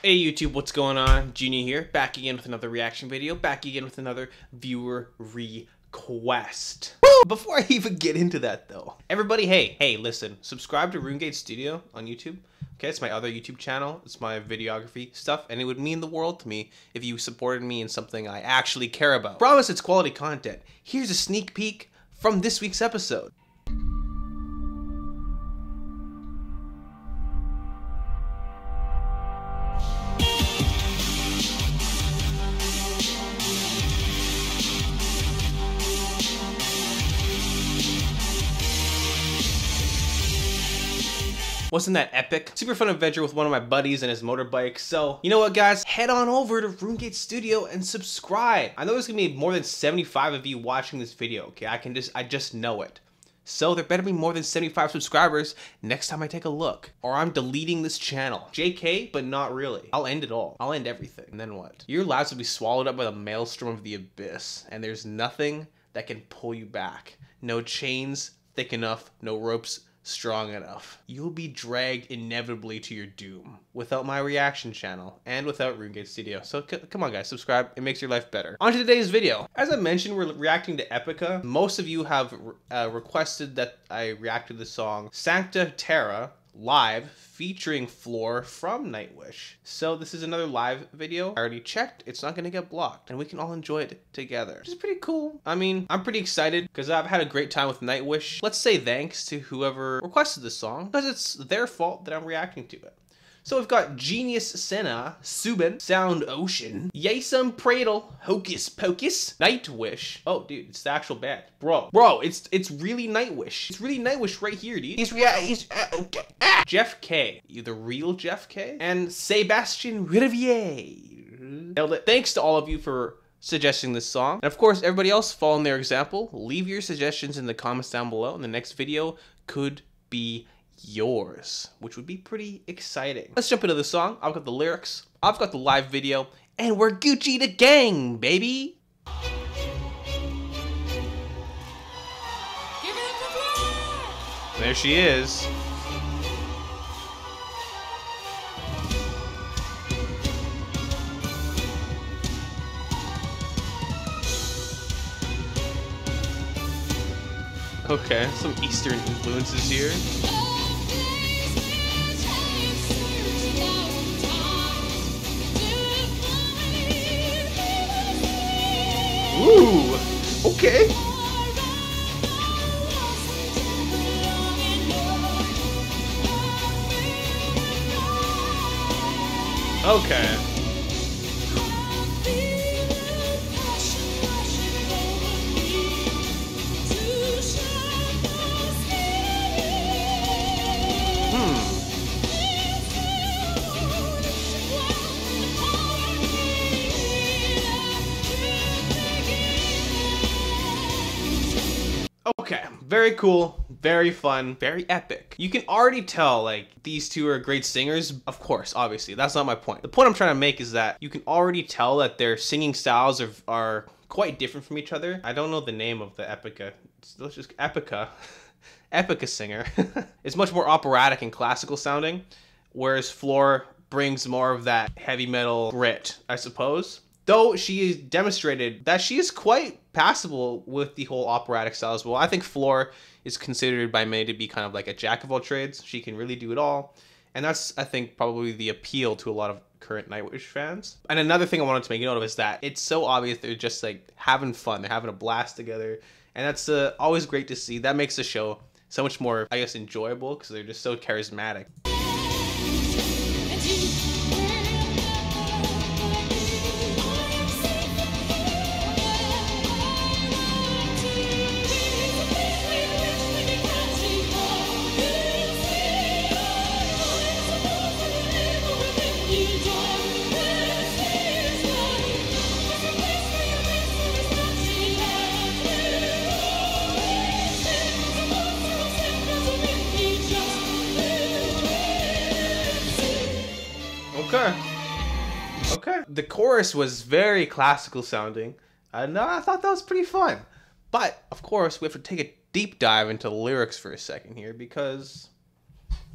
Hey YouTube, what's going on? Juniio here, back again with another reaction video, back again with another viewer request. Woo! Before I even get into that though, everybody, hey, listen, subscribe to RuneGate Studio on YouTube. Okay, it's my other YouTube channel, it's my videography stuff, and it would mean the world to me if you supported me in something I actually care about. Promise it's quality content. Here's a sneak peek from this week's episode. Wasn't that epic? Super fun adventure with one of my buddies and his motorbike. So, you know what guys? Head on over to RuneGate Studio and subscribe. I know there's gonna be more than 75 of you watching this video, okay? I just know it. So there better be more than 75 subscribers next time I take a look, or I'm deleting this channel. JK, but not really. I'll end it all. I'll end everything. And then what? Your lives will be swallowed up by the maelstrom of the abyss, and there's nothing that can pull you back. No chains thick enough, no ropes strong enough. You'll be dragged inevitably to your doom without my reaction channel and without RuneGate Studio. So come on guys, subscribe. It makes your life better. On to today's video. As I mentioned, we're reacting to Epica. Most of you have requested that I react to the song Sancta Terra live featuring Floor from Nightwish. So this is another live video. I already checked, it's not gonna get blocked and we can all enjoy it together, which is pretty cool. I mean, I'm pretty excited because I've had a great time with Nightwish. Let's say thanks to whoever requested this song because it's their fault that I'm reacting to it. So we've got Genius Senna, Subin, Sound Ocean, Yasum Pradle, Hocus Pocus, Nightwish. Oh, dude, it's the actual band. Bro, it's really Nightwish. It's really Nightwish right here, dude. Jeff K, you the real Jeff K, and Sebastian Riviere. Nailed it. Thanks to all of you for suggesting this song. And of course, everybody else following their example. Leave your suggestions in the comments down below, and the next video could be yours, which would be pretty exciting. Let's jump into the song. I've got the lyrics, I've got the live video, and we're Gucci the gang, baby. There she is. Okay, some Eastern influences here. Ooh, okay. Okay. Okay, very cool, very fun, very epic. You can already tell, like, these two are great singers. Of course, obviously, that's not my point. The point I'm trying to make is that you can already tell that their singing styles are quite different from each other. I don't know the name of the Epica. Let's just Epica. Epica singer. It's much more operatic and classical sounding, whereas Floor brings more of that heavy metal grit, I suppose. Though she demonstrated that she is quite passable with the whole operatic style as well. I think Floor is considered by many to be kind of like a jack of all trades. She can really do it all. And that's, I think, probably the appeal to a lot of current Nightwish fans. And another thing I wanted to make note of is that it's so obvious they're just like having fun. They're having a blast together. And that's always great to see. That makes the show so much more, I guess, enjoyable because they're just so charismatic. Okay. The chorus was very classical sounding. And I thought that was pretty fun. But, of course, we have to take a deep dive into the lyrics for a second here because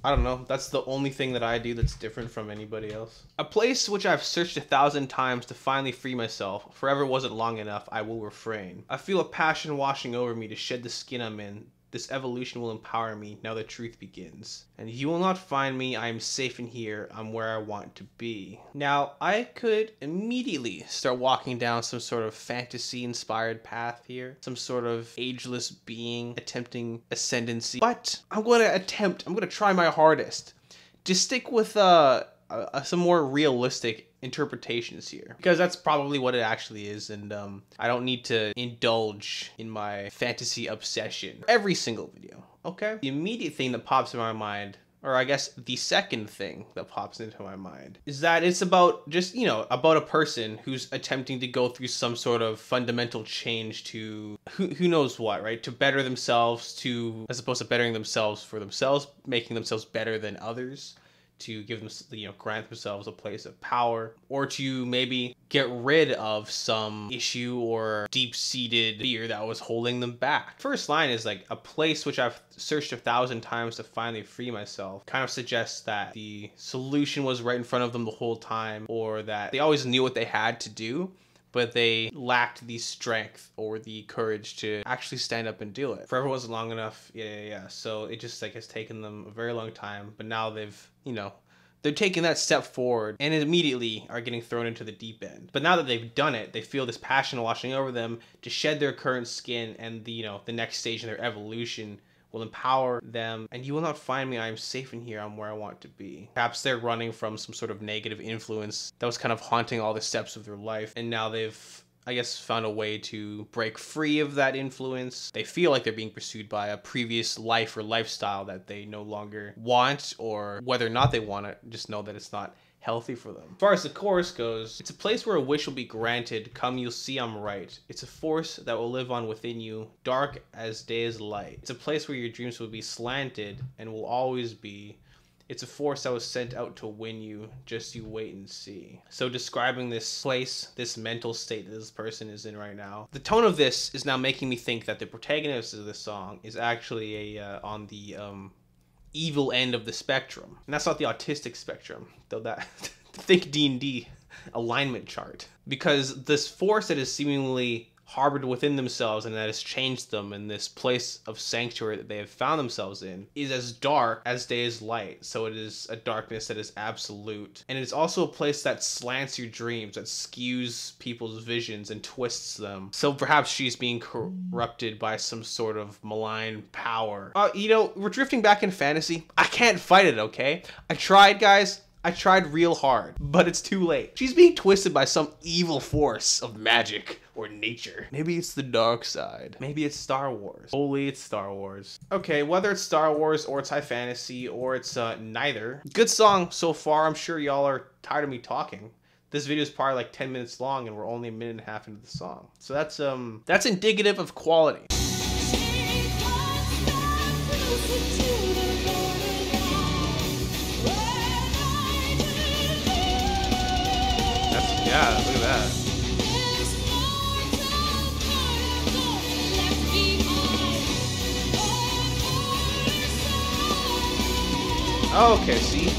I don't know. That's the only thing that I do that's different from anybody else. A place which I've searched 1,000 times to finally free myself. Forever wasn't long enough. I will refrain. I feel a passion washing over me to shed the skin I'm in. This evolution will empower me, now the truth begins. And you will not find me, I am safe in here, I'm where I want to be. Now, I could immediately start walking down some sort of fantasy-inspired path here. Some sort of ageless being attempting ascendancy. But I'm gonna try my hardest to stick with some more realistic interpretations here, because that's probably what it actually is, and I don't need to indulge in my fantasy obsession every single video. Okay, the immediate thing that pops in my mind, or I guess the second thing that pops into my mind, is that it's about just, you know, about a person who's attempting to go through some sort of fundamental change to who knows what, right? To better themselves, to, as opposed to bettering themselves for themselves, making themselves better than others, to give them, you know, grant themselves a place of power, or to maybe get rid of some issue or deep-seated fear that was holding them back. First line is like, a place which I've searched 1,000 times to finally free myself, kind of suggests that the solution was right in front of them the whole time, or that they always knew what they had to do, but they lacked the strength or the courage to actually stand up and do it. Forever wasn't long enough. Yeah. So it just like has taken them a very long time, but now they've, you know, they're taking that step forward and immediately are getting thrown into the deep end. But now that they've done it, they feel this passion washing over them to shed their current skin, and the, you know, the next stage in their evolution will empower them. And you will not find me, I am safe in here, I'm where I want to be. Perhaps they're running from some sort of negative influence that was kind of haunting all the steps of their life, and now they've, I guess, found a way to break free of that influence. They feel like they're being pursued by a previous life or lifestyle that they no longer want, or whether or not they want it, just know that it's not healthy for them. As far as the chorus goes, it's a place where a wish will be granted. Come, you'll see I'm right. It's a force that will live on within you, dark as day is light. It's a place where your dreams will be slanted and will always be. It's a force that was sent out to win you, just you wait and see. So describing this place, this mental state that this person is in right now, the tone of this is now making me think that the protagonist of this song is actually on the evil end of the spectrum. And that's not the autistic spectrum, though that think D&D alignment chart. Because this force that is seemingly harbored within themselves and that has changed them in this place of sanctuary that they have found themselves in is as dark as day is light. So it is a darkness that is absolute. And it's also a place that slants your dreams, that skews people's visions and twists them. So perhaps she's being corrupted by some sort of malign power. You know, we're drifting back in fantasy. I can't fight it, okay? I tried, guys. I tried real hard, but it's too late. She's being twisted by some evil force of magic or nature. Maybe it's the dark side. Maybe it's Star Wars. Holy, it's Star Wars. Okay, whether it's Star Wars or it's high fantasy or it's neither. Good song so far. I'm sure y'all are tired of me talking. This video is probably like 10 minutes long and we're only a minute and a half into the song. So that's indicative of quality. Yeah, look at that. Oh, okay, see?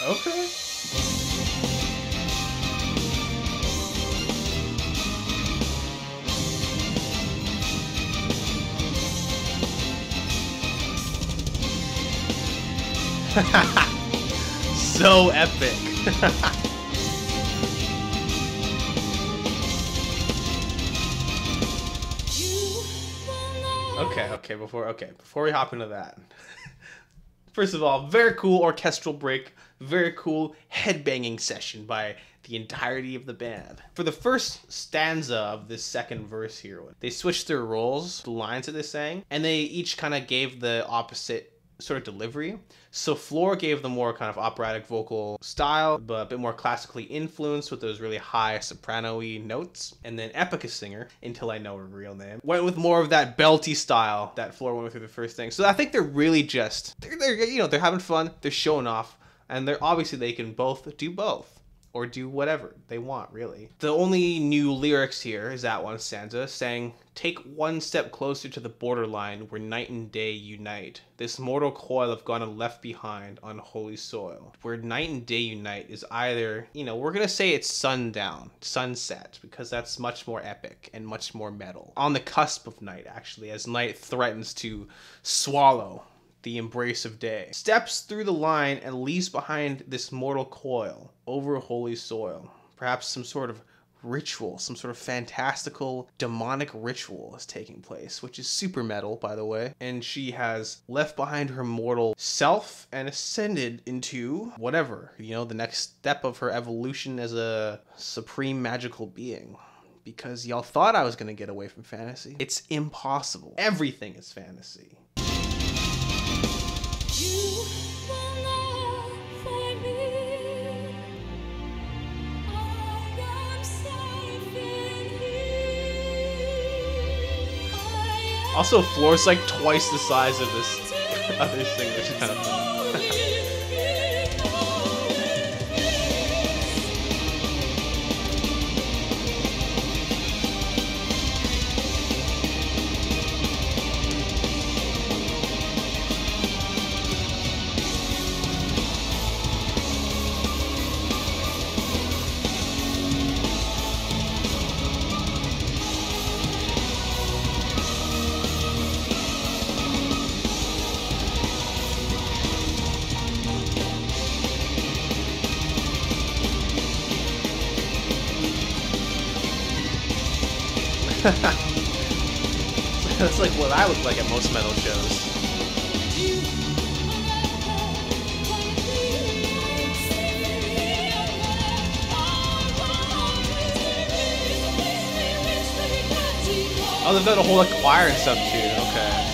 Okay. So epic. Before we hop into that. First of all, very cool orchestral break. very cool headbanging session by the entirety of the band. For the first stanza of this second verse here, they switched their roles, the lines that they sang, and they each kind of gave the opposite sort of delivery. So Floor gave the more kind of operatic vocal style, but a bit more classically influenced with those really high soprano-y notes. And then Epica singer, until I know her real name, went with more of that belty style that Floor went with through the first thing. So I think they're really just, they're having fun, they're showing off, and they're obviously they can both do both. Or do whatever they want, really. The only new lyrics here is that one stanza saying, "Take one step closer to the borderline where night and day unite. This mortal coil have gone and left behind on holy soil." Where night and day unite is either, we're gonna say it's sundown, sunset, because that's much more epic and much more metal. On the cusp of night, actually, as night threatens to swallow the embrace of day. Steps through the line and leaves behind this mortal coil over holy soil. Perhaps some sort of ritual, some sort of fantastical demonic ritual is taking place, which is super metal, by the way. And she has left behind her mortal self and ascended into whatever, the next step of her evolution as a supreme magical being. Because y'all thought I was gonna get away from fantasy. It's impossible. Everything is fantasy. Also, Floor's like twice the size of this other thing, which is kind of fun. That's like what I look like at most metal shows. Oh, they've got a whole choir and stuff too. Okay.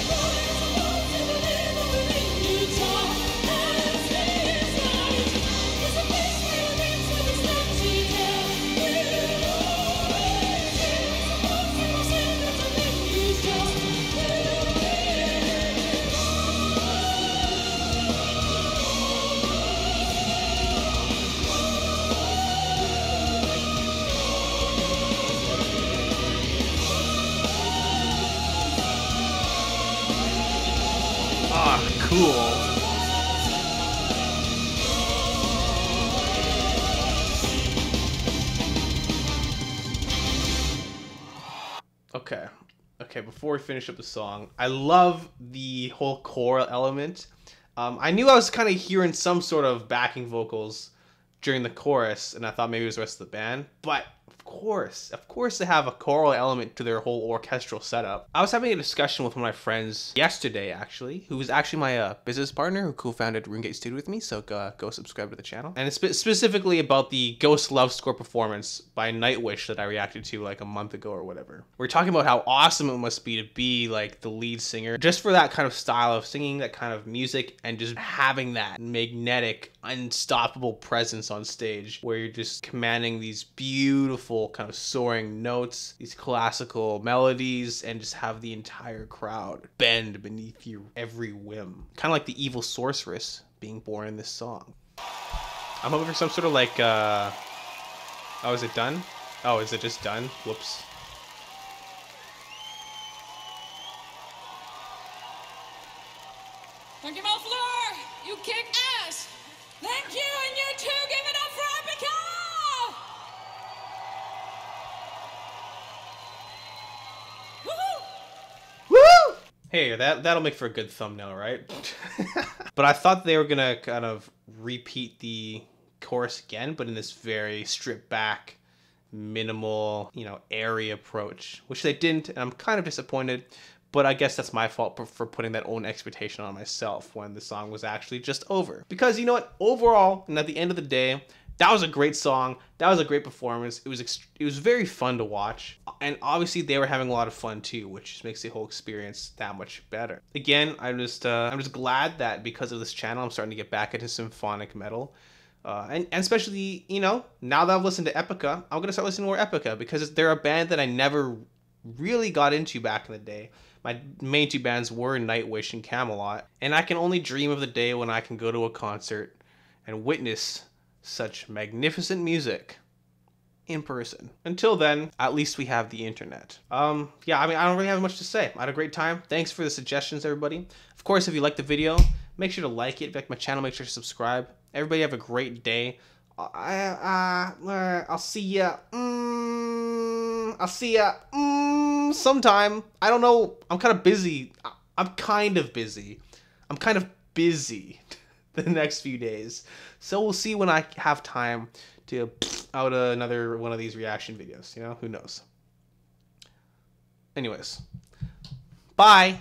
Cool. Okay, before we finish up the song, I love the whole choral element. I knew I was kind of hearing some sort of backing vocals during the chorus, and I thought maybe it was the rest of the band, but of course they have a choral element to their whole orchestral setup. I was having a discussion with one of my friends yesterday, actually, who was actually my business partner who co-founded RuneGate Studio with me, so go subscribe to the channel. And it's specifically about the Ghost Love Score performance by Nightwish that I reacted to like a month ago or whatever. We're talking about how awesome it must be to be like the lead singer, just for that kind of style of singing, that kind of music, and just having that magnetic, unstoppable presence on stage where you're just commanding these beautiful kind of soaring notes, these classical melodies, and just have the entire crowd bend beneath your every whim. Kind of like the evil sorceress being born in this song. I'm hoping for some sort of like, oh, is it done? Oh, is it just done? Whoops. Thank you, Floor. You kick ass. Thank you, and you too. Give it up for Epica. Woo! Hey, that'll make for a good thumbnail, right? But I thought they were gonna kind of repeat the chorus again, but in this very stripped back, minimal, airy approach, which they didn't, and I'm kind of disappointed. But I guess that's my fault for putting that own expectation on myself when the song was actually just over. Because you know what? Overall, and at the end of the day, that was a great song. That was a great performance. It was very fun to watch. And obviously they were having a lot of fun too, which just makes the whole experience that much better. Again, I'm just glad that because of this channel, I'm starting to get back into symphonic metal. And especially, you know, now that I've listened to Epica, I'm going to start listening to more Epica because they're a band that I never really got into back in the day. My main two bands were Nightwish and Camelot, and I can only dream of the day when I can go to a concert and witness such magnificent music in person. Until then, at least we have the internet. Yeah, I mean, I don't really have much to say. I had a great time. Thanks for the suggestions, everybody. Of course, if you liked the video, make sure to like it. If you like my channel, make sure to subscribe. Everybody have a great day. I'll see ya. I'll see ya sometime. I don't know. I'm kind of busy. I'm kind of busy the next few days. So we'll see when I have time to out another one of these reaction videos. You know, who knows? Anyways, bye.